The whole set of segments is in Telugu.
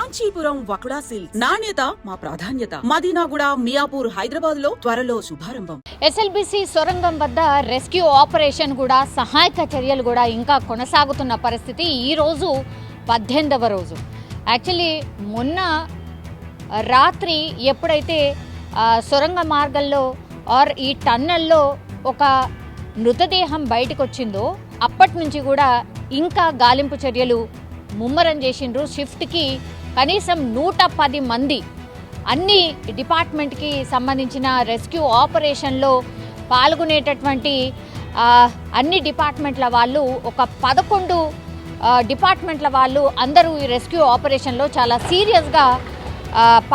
కాంచీపురం వకుడా సిల్క్స్ నాణ్యత మా ప్రాధాన్యత. మదీనాగూడ, మియాపూర్, హైదరాబాద్ లో త్వరలో శుభారంభం. ఎస్ఎల్బిసి సొరంగం వద్ద రెస్క్యూ ఆపరేషన్ కూడా సహాయక చర్యలు కూడా ఇంకా కొనసాగుతున్న పరిస్థితి. ఈ రోజు 18వ రోజు. యాక్చువల్లీ మొన్న రాత్రి ఎప్పుడైతే సొరంగ మార్గంలో ఆర్ ఈ టన్నల్లో ఒక మృతదేహం బయటకు వచ్చిందో అప్పటి నుంచి కూడా ఇంకా గాలింపు చర్యలు ముమ్మరం చేసిండ్రు. షిఫ్ట్కి కనీసం 110 మంది అన్ని డిపార్ట్మెంట్కి సంబంధించిన రెస్క్యూ ఆపరేషన్లో పాల్గొనేటటువంటి అన్ని డిపార్ట్మెంట్ల వాళ్ళు ఒక 11 డిపార్ట్మెంట్ల వాళ్ళు అందరూ ఈ రెస్క్యూ ఆపరేషన్లో చాలా సీరియస్గా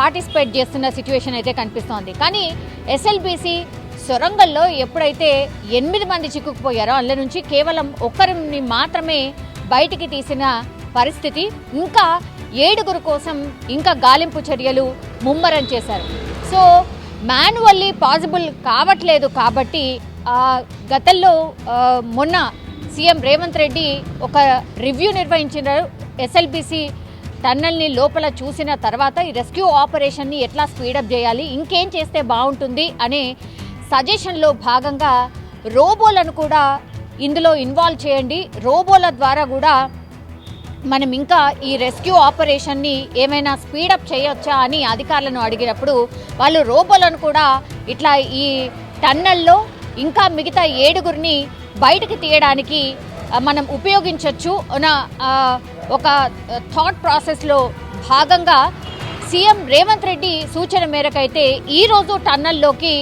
పార్టిసిపేట్ చేస్తున్న సిచ్యువేషన్ అయితే కనిపిస్తోంది. కానీ ఎస్ఎల్బిసి సొరంగంలో ఎప్పుడైతే 8 మంది చిక్కుకుపోయారో అందులో నుంచి కేవలం ఒక్కరిని మాత్రమే బయటికి తీసిన పరిస్థితి. ఇంకా 7 కోసం ఇంకా గాలింపు చర్యలు ముమ్మరం చేశారు. సో మాన్యువల్లీ పాసిబుల్ కావట్లేదు కాబట్టి గతంలో మొన్న సీఎం రేవంత్ రెడ్డి ఒక రివ్యూ నిర్వహించారు. ఎస్ఎల్బిసి టన్నల్ని లోపల చూసిన తర్వాత ఈ రెస్క్యూ ఆపరేషన్ని ఎట్లా స్పీడప్ చేయాలి, ఇంకేం చేస్తే బాగుంటుంది అనే సజెషన్లో భాగంగా రోబోలను కూడా ఇందులో ఇన్వాల్వ్ చేయండి. రోబోల ద్వారా కూడా మనం ఇంకా ఈ రెస్క్యూ ఆపరేషన్ని ఏమైనా స్పీడప్ చేయొచ్చా అని అధికారులను అడిగినప్పుడు వాళ్ళు రోబోలను కూడా ఇట్లా ఈ టన్నల్లో ఇంకా మిగతా 7 బయటకు తీయడానికి మనం ఉపయోగించవచ్చు అన్న ఒక థాట్ ప్రాసెస్లో భాగంగా సీఎం రేవంత్ రెడ్డి సూచన మేరకైతే ఈరోజు టన్నల్లోకి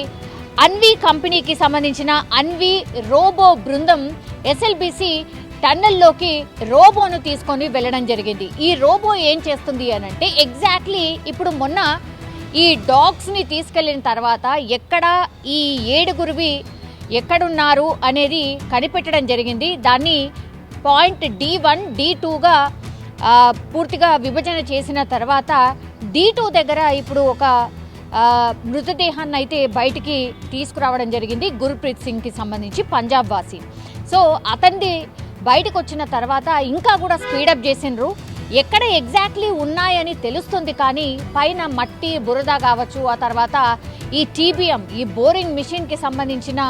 అన్వీ కంపెనీకి సంబంధించిన అన్వీ రోబో బృందం ఎస్ఎల్బిసి టన్నల్లోకి రోబోను తీసుకొని వెళ్ళడం జరిగింది. ఈ రోబో ఏం చేస్తుంది అనంటే ఎగ్జాక్ట్లీ ఇప్పుడు మొన్న ఈ డాగ్స్ని తీసుకెళ్లిన తర్వాత ఎక్కడ ఈ 7 ఎక్కడున్నారు అనేది కనిపెట్టడం జరిగింది. దాన్ని పాయింట్ D1, D2గా పూర్తిగా విభజన చేసిన తర్వాత D2 దగ్గర ఇప్పుడు ఒక మృతదేహాన్ని అయితే బయటికి తీసుకురావడం జరిగింది. గుర్ప్రీత్ సింగ్కి సంబంధించి పంజాబ్ వాసి. సో అతన్ని బయటకు వచ్చిన తర్వాత ఇంకా కూడా స్పీడప్ చేసిండ్రు. ఎక్కడ ఎగ్జాక్ట్లీ ఉన్నాయని తెలుస్తుంది కానీ పైన మట్టి బురద కావచ్చు, ఆ తర్వాత ఈ TBM ఈ బోరింగ్ మిషన్కి సంబంధించిన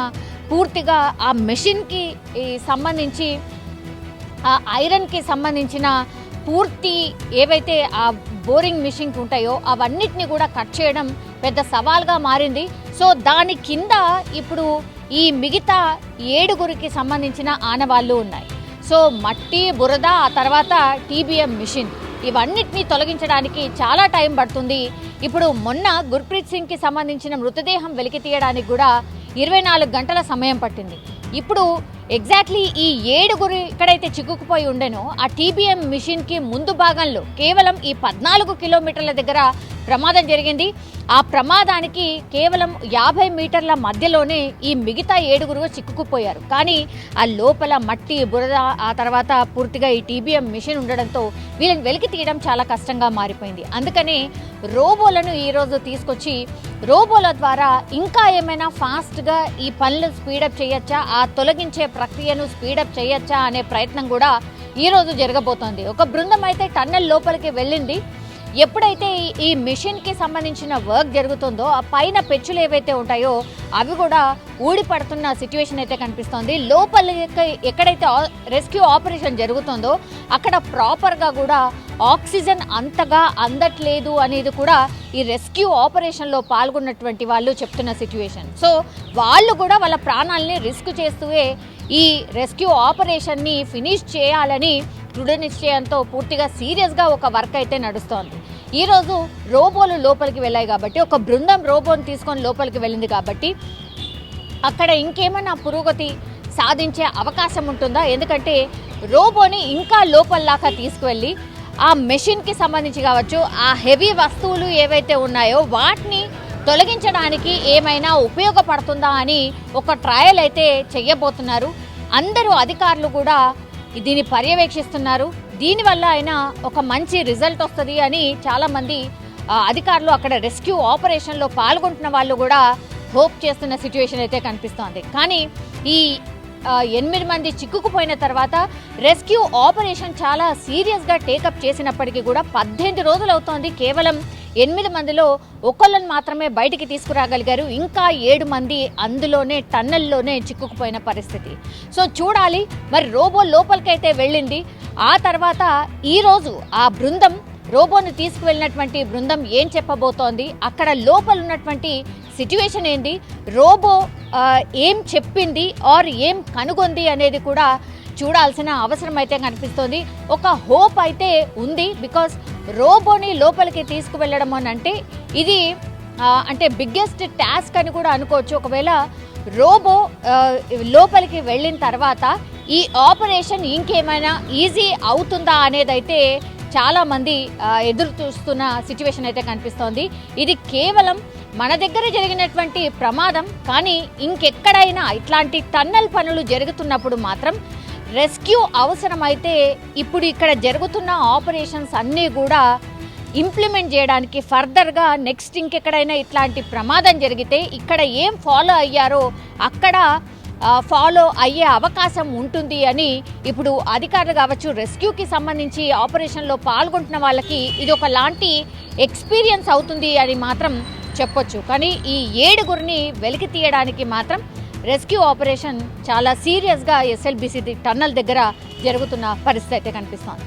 పూర్తిగా ఆ మెషిన్కి సంబంధించి ఆ ఐరన్కి సంబంధించిన పూర్తి ఏవైతే ఆ బోరింగ్ మిషన్కి ఉంటాయో అవన్నిటిని కూడా కట్ చేయడం పెద్ద సవాల్గా మారింది. సో దాని కింద ఇప్పుడు ఈ మిగతా 7 సంబంధించిన ఆనవాళ్ళు ఉన్నాయి. సో మట్టి బురద, ఆ తర్వాత TBM మిషన్ ఇవన్నిటిని తొలగించడానికి చాలా టైం పడుతుంది. ఇప్పుడు మొన్న గుర్ప్రీత్ సింగ్కి సంబంధించిన మృతదేహం వెలికి తీయడానికి కూడా 24 గంటల సమయం పట్టింది. ఇప్పుడు ఎగ్జాక్ట్లీ ఈ 7 ఎక్కడైతే చిక్కుకుపోయి ఉండేనో ఆ TBM మిషన్కి ముందు భాగంలో కేవలం ఈ 14 కిలోమీటర్ల దగ్గర ప్రమాదం జరిగింది. ఆ ప్రమాదానికి కేవలం 50 మీటర్ల మధ్యలోనే ఈ మిగతా 7 చిక్కుకుపోయారు. కానీ ఆ లోపల మట్టి బురద, ఆ తర్వాత పూర్తిగా ఈ TBM మిషన్ ఉండడంతో వీళ్ళని వెలికి తీయడం చాలా కష్టంగా మారిపోయింది. అందుకనే రోబోలను ఈరోజు తీసుకొచ్చి రోబోల ద్వారా ఇంకా ఏమైనా ఫాస్ట్గా ఈ పనులు స్పీడప్ చేయొచ్చా, ఆ తొలగించే ప్రక్రియను స్పీడప్ చేయొచ్చా అనే ప్రయత్నం కూడా ఈరోజు జరగబోతోంది. ఒక బృందం అయితే టన్నెల్ లోపలికి వెళ్ళింది. ఎప్పుడైతే ఈ మిషన్కి సంబంధించిన వర్క్ జరుగుతుందో ఆ పైన పెచ్చులు ఏవైతే ఉంటాయో అవి కూడా ఊడిపడుతున్న సిచ్యువేషన్ అయితే కనిపిస్తోంది. లోపలికి ఎక్కడైతే రెస్క్యూ ఆపరేషన్ జరుగుతుందో అక్కడ ప్రాపర్గా కూడా ఆక్సిజన్ అంతగా అందట్లేదు అనేది కూడా ఈ రెస్క్యూ ఆపరేషన్లో పాల్గొన్నటువంటి వాళ్ళు చెప్తున్న సిచ్యువేషన్. సో వాళ్ళు కూడా వాళ్ళ ప్రాణాలని రిస్క్ చేస్తూ ఈ రెస్క్యూ ఆపరేషన్ని ఫినిష్ చేయాలని దృఢ నిశ్చయంతో పూర్తిగా సీరియస్గా ఒక వర్క్ అయితే నడుస్తోంది. ఈరోజు రోబోలు లోపలికి వెళ్ళాయి కాబట్టి, ఒక బృందం రోబోని తీసుకొని లోపలికి వెళ్ళింది కాబట్టి అక్కడ ఇంకేమైనా పురోగతి సాధించే అవకాశం ఉంటుందా? ఎందుకంటే రోబోని ఇంకా లోపల్లాగా తీసుకువెళ్ళి ఆ మెషిన్కి సంబంధించి కావచ్చు, ఆ హెవీ వస్తువులు ఏవైతే ఉన్నాయో వాటిని తొలగించడానికి ఏమైనా ఉపయోగపడుతుందా అని ఒక ట్రయల్ అయితే చెయ్యబోతున్నారు. అందరూ అధికారులు కూడా దీన్ని పర్యవేక్షిస్తున్నారు. దీనివల్ల అయినా ఒక మంచి రిజల్ట్ వస్తుంది అని చాలామంది అధికారులు అక్కడ రెస్క్యూ ఆపరేషన్లో పాల్గొంటున్న వాళ్ళు కూడా హోప్ చేస్తున్న సిచ్యువేషన్ అయితే కనిపిస్తోంది. కానీ ఈ 8 మంది చిక్కుకుపోయిన తర్వాత రెస్క్యూ ఆపరేషన్ చాలా సీరియస్గా టేకప్ చేసినప్పటికీ కూడా 18 రోజులు అవుతోంది. కేవలం 8 మందిలో ఒకళ్ళని మాత్రమే బయటికి తీసుకురాగలిగారు. ఇంకా 7 మంది అందులోనే టన్నెల్లోనే చిక్కుకుపోయిన పరిస్థితి. సో చూడాలి మరి రోబో లోపలికైతే వెళ్ళింది. ఆ తర్వాత ఈరోజు ఆ బృందం రోబోను తీసుకువెళ్ళినటువంటి బృందం ఏం చెప్పబోతోంది, అక్కడ లోపల ఉన్నటువంటి సిచ్యువేషన్ ఏంది, రోబో ఏం చెప్పింది ఆర్ ఏం కనుగొంది అనేది కూడా చూడాల్సిన అవసరం అయితే కనిపిస్తోంది. ఒక హోప్ అయితే ఉంది. బికాస్ రోబోని లోపలికి తీసుకువెళ్ళడం అని అంటే ఇది అంటే బిగ్గెస్ట్ టాస్క్ అని కూడా అనుకోవచ్చు. ఒకవేళ రోబో లోపలికి వెళ్ళిన తర్వాత ఈ ఆపరేషన్ ఇంకేమైనా ఈజీ అవుతుందా అనేదైతే చాలామంది ఎదురు చూస్తున్న సిచ్యువేషన్ అయితే కనిపిస్తోంది. ఇది కేవలం మన దగ్గర జరిగినటువంటి ప్రమాదం, కానీ ఇంకెక్కడైనా ఇట్లాంటి టన్నెల్ పనులు జరుగుతున్నప్పుడు మాత్రం రెస్క్యూ అవసరమైతే ఇప్పుడు ఇక్కడ జరుగుతున్న ఆపరేషన్స్ అన్నీ కూడా ఇంప్లిమెంట్ చేయడానికి ఫర్దర్గా నెక్స్ట్ ఇంకెక్కడైనా ఇట్లాంటి ప్రమాదం జరిగితే ఇక్కడ ఏం ఫాలో అయ్యారో అక్కడ ఫాలో అయ్యే అవకాశం ఉంటుంది అని ఇప్పుడు అధికారులు కావచ్చు, రెస్క్యూకి సంబంధించి ఆపరేషన్లో పాల్గొంటున్న వాళ్ళకి ఇది ఒక లాంటి ఎక్స్పీరియన్స్ అవుతుంది అని మాత్రం చెప్పొచ్చు. కానీ ఈ 7గురిని వెలికి తీయడానికి మాత్రం రెస్క్యూ ఆపరేషన్ చాలా సీరియస్గా SLBC టన్నల్ దగ్గర జరుగుతున్న పరిస్థితి అయితే కనిపిస్తోంది.